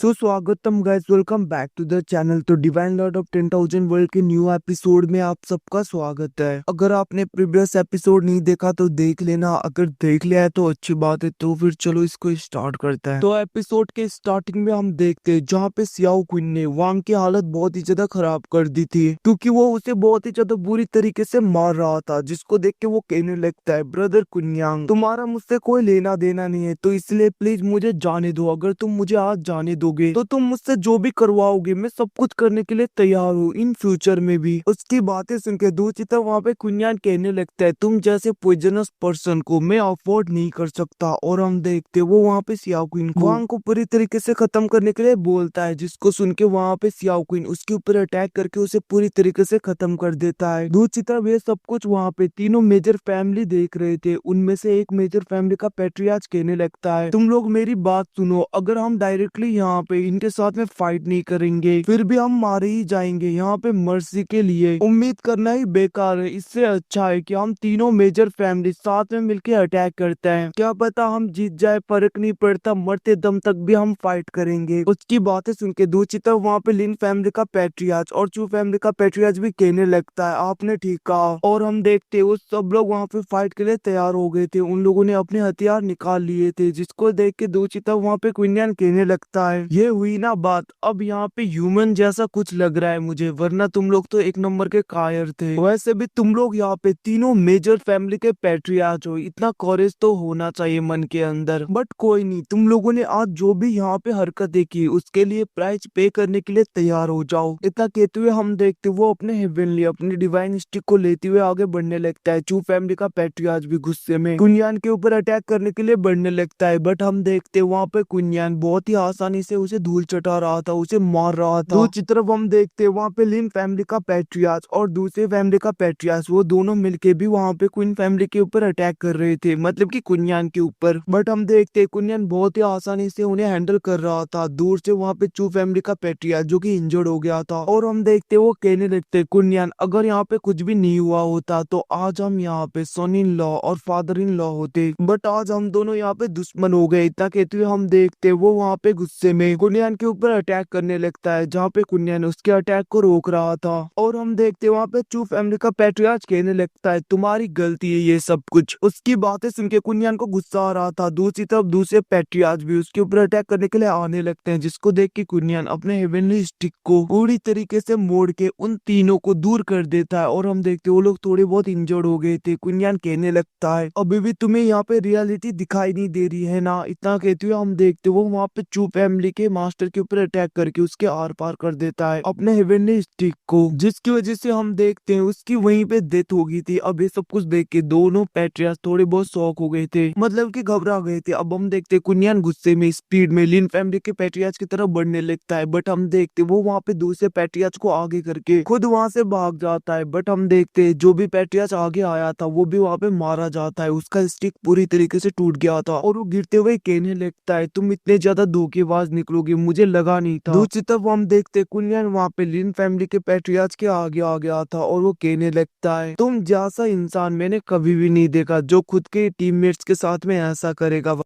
सुस्वागतम guys, welcome back to the channel. तो divine lord of 10,000 world के new episode में आप सबका स्वागत है। अगर आपने प्रीवियस एपिसोड नहीं देखा तो देख लेना, अगर देख लिया है तो अच्छी बात है। तो फिर चलो इसको स्टार्ट करते हैं। तो एपिसोड के स्टार्टिंग में हम देखते हैं जहाँ पे सियाओ क्वीन ने वांग की हालत बहुत ही ज्यादा खराब कर दी थी, क्योंकि वो उसे बहुत ही ज्यादा बुरी तरीके से मार रहा था, जिसको देख के वो कहने लगता है, ब्रदर कुन्यांग, तुम्हारा मुझसे कोई लेना देना नहीं है, तो इसलिए प्लीज मुझे जाने दो। अगर तुम मुझे आज जाने दोगे तो तुम मुझसे जो भी करवाओगे मैं सब कुछ करने के लिए तैयार हूँ, इन फ्यूचर में भी। उसकी बातें सुन के दूसरी तरफ वहाँ पे कुन्यान कहने लगता है, तुम जैसे पॉइजनस पर्सन को मैं अफोर्ड नहीं कर सकता। और हम देखते वो वहाँ पे सियाओ क्वीन को वांग को पूरी तरीके से खत्म करने के लिए बोलता है, जिसको सुन के वहाँ पे सियाओ क्वीन उसके ऊपर अटैक करके उसे पूरी तरीके से खत्म कर देता है। दूसरी तरफ ये सब कुछ वहाँ पे तीनों मेजर फैमिली देख रहे थे। उनमें से एक मेजर फैमिली का पैट्रियार्च कहने लगता है, तुम लोग मेरी बात सुनो, अगर हम डायरेक्टली यहाँ पे इनके साथ में फाइट नहीं करेंगे फिर भी हम मारे ही जाएंगे। यहाँ पे मर्सी के लिए उम्मीद करना ही बेकार है। इससे अच्छा है कि हम तीनों मेजर फैमिली साथ में मिलकर अटैक करते हैं, क्या पता हम जीत जाए, फर्क नहीं पड़ता, मरते दम तक भी हम फाइट करेंगे। उसकी बातें सुन के दूसरी तरफ वहाँ पे लिन फैमिली का पैट्रियार्च और चू फैमिली का पैट्रियार्च भी कहने लगता है, आपने ठीक कहा। और हम देखते हैं वो सब लोग वहाँ पे फाइट के लिए तैयार हो गए थे, उन लोगों ने अपने हथियार निकाल लिए थे, जिसको देख के दूसरी तरफ वहाँ पे क्विनियन कहने लगता है, ये हुई ना बात, अब यहाँ पे ह्यूमन जैसा कुछ लग रहा है मुझे, वरना तुम लोग तो एक नंबर के कायर थे। वैसे भी तुम लोग यहाँ पे तीनों मेजर फैमिली के पैट्रियार्च हो, इतना कॉरेज तो होना चाहिए मन के अंदर। बट कोई नहीं, तुम लोगों ने आज जो भी यहाँ पे हरकतें की उसके लिए प्राइस पे करने के लिए तैयार हो जाओ। इतना कहते हुए हम देखते वो अपने हेवनली अपनी डिवाइन स्टिक को लेते हुए आगे बढ़ने लगता है। चू फैमिली का पैट्रियार्च भी गुस्से में कुन्यान के ऊपर अटैक करने के लिए बढ़ने लगता है, बट हम देखते वहाँ पे कुन्यान बहुत ही आसानी से उसे धूल चटा रहा था, उसे मार रहा था। दूसरी तरफ हम देखते वहाँ पे लिन फैमिली का पैट्रियार्च और दूसरे फैमिली का पैट्रियार्च वो दोनों मिलके भी वहाँ पे क्वीन फैमिली के ऊपर अटैक कर रहे थे, मतलब कि कुन्यान के ऊपर। बट हम देखते कुन्यान बहुत ही आसानी से उन्हें हैंडल कर रहा था। दूर से वहाँ पे चू फैमिली का पैट्रियार्च जो कि इंजर्ड हो गया था, और हम देखते वो कहने लगते, कुन्यान अगर यहाँ पे कुछ भी नहीं हुआ होता तो आज हम यहाँ पे सन इन लॉ और फादर इन लॉ होते, बट आज हम दोनों यहाँ पे दुश्मन हो गए। इतना कहते हुए हम देखते वो वहाँ पे गुस्से में कुन्यान के ऊपर अटैक करने लगता है, जहाँ पे कुन्यान उसके अटैक को रोक रहा था। और हम देखते वहाँ पे चू फैमिली का पैट्रियार्च कहने लगता है, तुम्हारी गलती है ये सब कुछ। उसकी बातें सुन के कुन्यान को गुस्सा आ रहा था। दूसरी तरफ दूसरे पैट्रियार्च भी उसके ऊपर अटैक करने के लिए आने लगते हैं, जिसको देख के कुन्यान अपने हेवनली स्टिक को पूरी तरीके से मोड़ के उन तीनों को दूर कर देता है। और हम देखते वो लोग थोड़े बहुत इंजर्ड हो गए थे। कुन्यान कहने लगता है, अभी भी तुम्हें यहाँ पे रियलिटी दिखाई नहीं दे रही है ना। इतना कहते हुए हम देखते वो वहाँ पे चू फैमिली के मास्टर के ऊपर अटैक करके उसके आर पार कर देता है अपने हेवनली स्टिक को, जिसकी वजह से हम देखते हैं उसकी वहीं पे डेथ हो गई थी। अब ये सब कुछ देख के दोनों पैट्रियार्च थोड़े बहुत शॉक हो गए थे, मतलब कि घबरा गए थे। अब हम देखते कुन्यान गुस्से में स्पीड में लिन फैमिली के पैट्रियार्च की तरफ बढ़ने लगता है, बट हम देखते वो वहाँ पे दूसरे पैट्रियार्च को आगे करके खुद वहाँ से भाग जाता है। बट हम देखते जो भी पैट्रियार्च आगे आया था वो भी वहाँ पे मारा जाता है, उसका स्टिक पूरी तरीके से टूट गया था और वो गिरते हुए कहने लगता है, तुम इतने ज्यादा धोखेबाज निकलोगे मुझे लगा नहीं था। दूसरी तरफ हम देखते कुन्यान वहाँ पे लिन फैमिली के पैट्रियार्च के आगे आ गया था और वो कहने लगता है, तुम जैसा इंसान मैंने कभी भी नहीं देखा जो खुद के टीममेट्स के साथ में ऐसा करेगा।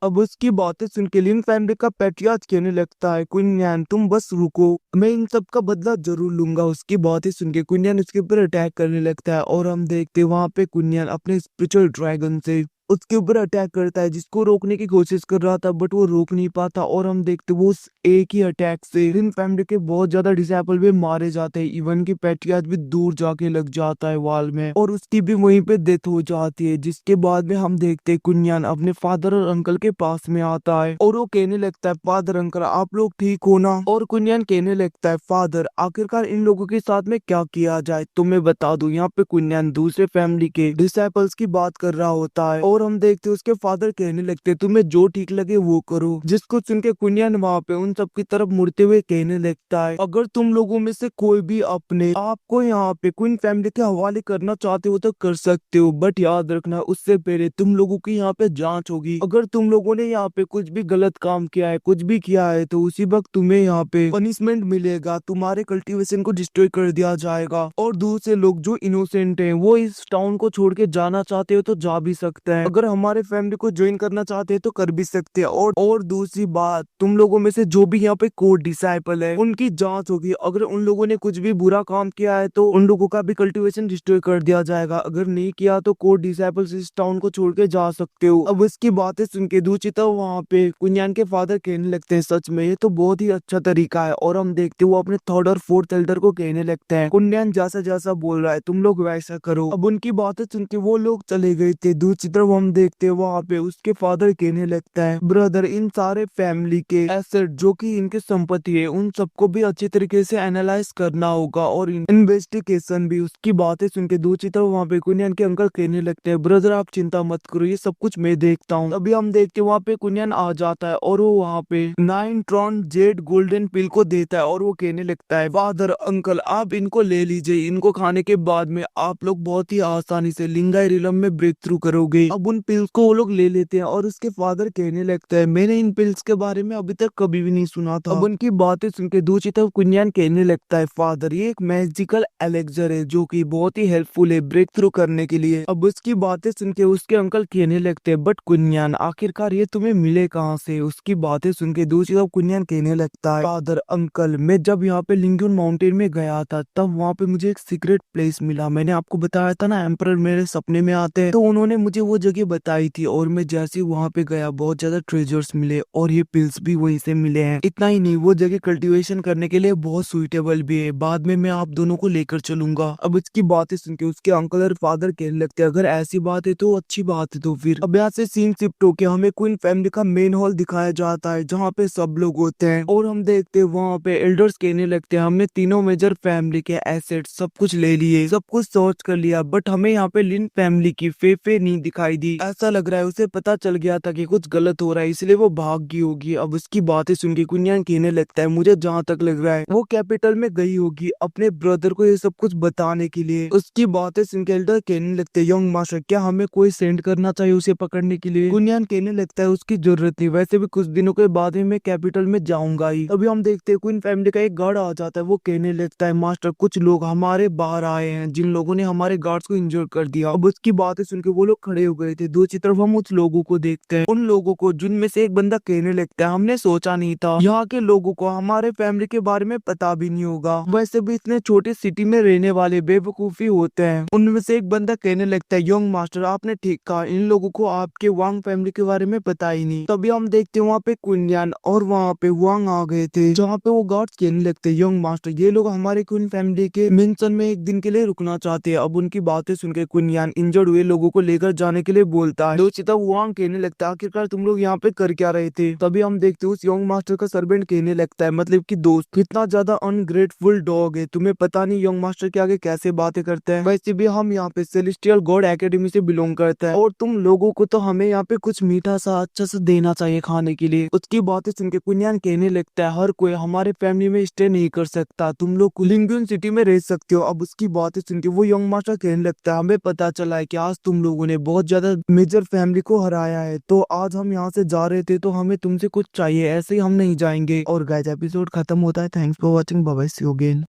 अब उसकी बातें सुन के लिन फैमिली का पैट्रियार्च कहने लगता है, कुन्यान तुम बस रुको, मैं इन सब का बदला जरूर लूंगा। उसकी बातें सुन के कुन्यान उसके ऊपर अटैक करने लगता है, और हम देखते वहाँ पे कुन्यान अपने स्पिरिचुअल ड्रैगन से उसके ऊपर अटैक करता है, जिसको रोकने की कोशिश कर रहा था, बट वो रोक नहीं पाता। और हम देखते वो उस एक ही अटैक से लिन फैमिली के बहुत ज्यादा डिसेबल भी मारे जाते हैं, इवन की पैट्रियार्च भी दूर जाके लग जाता है वॉल में और उसकी भी वहीं पे डेथ हो जाती है। जिसके बाद में हम देखते कुन्यान अपने फादर और अंकल के पास में आता है और वो कहने लगता है, फादर अंकल आप लोग ठीक हो ना। और कुन्यान कहने लगता है, फादर आखिरकार इन लोगों के साथ में क्या किया जाए तो मैं बता दूं। यहाँ पे कुन्यान दूसरे फैमिली के डिसेबल्स की बात कर रहा होता है, और हम देखते उसके फादर कहने लगते, तुम्हें जो ठीक लगे वो करो। जिसको सुन के कुन्यान वहाँ पे उन सब की तरफ मुड़ते हुए कहने लगता है, अगर तुम लोगों में से कोई भी अपने आप को यहाँ पे क्वीन फैमिली के हवाले करना चाहते हो तो कर सकते हो, बट याद रखना उससे पहले तुम लोगों की यहाँ पे जांच होगी। अगर तुम लोगों ने यहाँ पे कुछ भी गलत काम किया है, कुछ भी किया है, तो उसी वक्त तुम्हें यहाँ पे पनिशमेंट मिलेगा, तुम्हारे कल्टीवेशन को डिस्ट्रॉय कर दिया जाएगा। और दूसरे लोग जो इनोसेंट हैं वो इस टाउन को छोड़ के जाना चाहते हो तो जा भी सकते हैं। हैं। अगर हमारे फैमिली को ज्वाइन करना चाहते हैं तो कर भी सकते हैं। और दूसरी बात, तुम लोगों में से जो भी यहाँ पे कोड डिसाइपल है उनकी जांच होगी। अगर उन लोगों ने कुछ भी बुरा काम किया है तो उन लोगों का भी कल्टीवेशन डिस्ट्रॉय कर दिया जाएगा। अगर नहीं किया तो कोड डिसाइपल्स इस टाउन को छोड़ के जा सकते हो। अब इसकी बातें सुन के दूचिता वहाँ पे कुन्यान के फादर कहने लगते हैं, सच में ये तो बहुत ही अच्छा तरीका है। और हम देखते वो अपने थर्ड और फोर्थ एल्डर को कहने लगते हैं, कुन्यान जैसा जैसा बोल रहा है तुम लोग वैसा करो। अब उनकी बातें सुन के वो लोग चले गए थे। दूसरी तरफ हम देखते हैं वहाँ पे उसके फादर कहने लगता है, ब्रदर इन सारे फैमिली के एसेट जो कि इनके संपत्ति है उन सबको भी अच्छी तरीके से एनालाइज करना होगा और इन्वेस्टिगेशन भी। उसकी बातें सुन के दूसरी तरफ वहाँ पे कुन्यान के अंकल कहने लगते हैं, ब्रदर आप चिंता मत करो ये सब कुछ मैं देखता हूँ। अभी हम देखते वहाँ पे कुन्यान आ जाता है और वो वहाँ पे 9 ट्रॉन जेड गोल्डन पिल को देता है और वो कहने लगता है, फादर अंकल आप इनको ले लीजिए, इनको खाने के बाद में आप लोग बहुत ही आसानी से लिंगाई रिलम में ब्रेक थ्रू करोगे। अब उन पिल्स को वो लोग ले लेते हैं और उसके फादर कहने लगता है, मैंने इन पिल्स के बारे में अभी तक कभी भी नहीं सुना था। अब उनकी बातें सुन के दूसरी तरफ कुन्यान कहने लगता है, फादर ये एक मैजिकल एलेक्सर है जो कि बहुत ही हेल्पफुल है ब्रेक थ्रू करने के लिए। अब उसकी बातें सुन के उसके अंकल कहने लगते हैं, बट कुन्यान आखिरकार ये तुम्हें मिले कहाँ से? उसकी बातें सुन के दूसरी तरफ कुन्यान कहने लगता है, फादर अंकल मैं जब यहाँ पे लिंगुन माउंटेन में गया था तब वहाँ पे मुझे एक सीक्रेट प्लेस मिला। मैंने आपको बताया था ना एम्परर मेरे सपने में आते हैं, तो उन्होंने मुझे वो जगह बताई थी और मैं जैसे ही वहाँ पे गया बहुत ज्यादा ट्रेजर्स मिले और ये पिल्स भी वहीं से मिले हैं। इतना ही नहीं, वो जगह कल्टीवेशन करने के लिए बहुत सुइटेबल भी है। बाद में मैं आप दोनों को लेकर चलूंगा। अब इसकी बातें सुन के उसके अंकल और फादर कहने लगते हैं, अगर ऐसी बात है तो अच्छी बात है। तो फिर अब यहाँ से सीन शिफ्ट होके हमें क्वीन फैमिली का मेन हॉल दिखाया जाता है जहाँ पे सब लोग होते हैं और हम देखते हैं वहाँ पे एल्डर्स कहने लगते हैं, हमने तीनों मेजर फैमिली के एसेट सब कुछ ले लिए, सब कुछ सर्च कर लिया, बट हमें यहाँ पे लिन फैमिली की फेफे नहीं दिखाई दी। ऐसा लग रहा है उसे पता चल गया था कि कुछ गलत हो रहा है इसलिए वो भाग गई होगी। अब उसकी बातें सुन के कुन्यान कहने लगता है, मुझे जहाँ तक लग रहा है वो कैपिटल में गई होगी अपने ब्रदर को ये सब कुछ बताने के लिए। उसकी बातें सुन के एल्डर कहने लगते हैं, यंग मास्टर क्या हमें कोई सेंड करना चाहिए उसे पकड़ने के लिए? कुन्यान कहने लगता है, उसकी जरूरत नहीं, वैसे भी कुछ दिनों के बाद ही मैं कैपिटल में जाऊंगा ही। अभी हम देखते हैं क्वीन फैमिली का एक गार्ड आ जाता है, वो कहने लगता है, मास्टर कुछ लोग हमारे बाहर आए हैं जिन लोगों ने हमारे गार्ड्स को इंजोर कर दिया। अब उसकी बातें सुन के वो लोग खड़े हो गए थे। दूसरी तरफ हम उस लोगों को देखते हैं, उन लोगों को जिनमें से एक बंदा कहने लगता है, हमने सोचा नहीं था यहाँ के लोगों को हमारे फैमिली के बारे में पता भी नहीं होगा, वैसे भी इतने छोटे सिटी में रहने वाले बेवकूफी होते हैं। उनमें से एक बंदा कहने लगता है, यंग मास्टर आपने ठीक कहा, इन लोगों को आपके वांग फैमिली के बारे में पता ही नहीं। तभी हम देखते हैं वहाँ पे कुन्यान और वहाँ पे वांग आ गए थे जहाँ पे वो गार्ड्स कहने लगते हैं, यंग मास्टर ये लोग हमारे क्वीन फैमिली के मेंशन में एक दिन के लिए रुकना चाहते हैं। अब उनकी बातें सुन के कुन्यान इंजर्ड हुए लोगों को लेकर जाने के लिए बोलता है। दोचिता वांग कहने लगता है, आखिरकार तुम लोग यहाँ पे कर क्या रहे थे? तभी हम देखते हैं उस यंग मास्टर का सर्वेंट कहने लगता है, मतलब कि दोस्त कितना ज्यादा अनग्रेटफुल डॉग है, तुम्हें पता नहीं यंग मास्टर के आगे कैसे बातें करते हैं। वैसे भी हम यहाँ पे सेलेस्टियल गॉड एकेडमी से बिलोंग करते हैं और तुम लोगों को तो हमें यहाँ पे कुछ मीठा सा अच्छा सा देना चाहिए खाने के लिए। उसकी बातें सुन के कुन्यान कहने लगता है, हर कोई हमारे फैमिली में स्टे नहीं कर सकता, तुम लोग लिंगुन सिटी में रह सकते हो। अब उसकी बातें सुन के वो यंग मास्टर कहने लगता है, हमें पता चला है कि आज तुम लोगों ने बहुत ज्यादा मेजर फैमिली को हराया है, तो आज हम यहाँ से जा रहे थे तो हमें तुमसे कुछ चाहिए, ऐसे ही हम नहीं जाएंगे। और गाइस एपिसोड खत्म होता है। Thanks for watching, bye bye, see you again.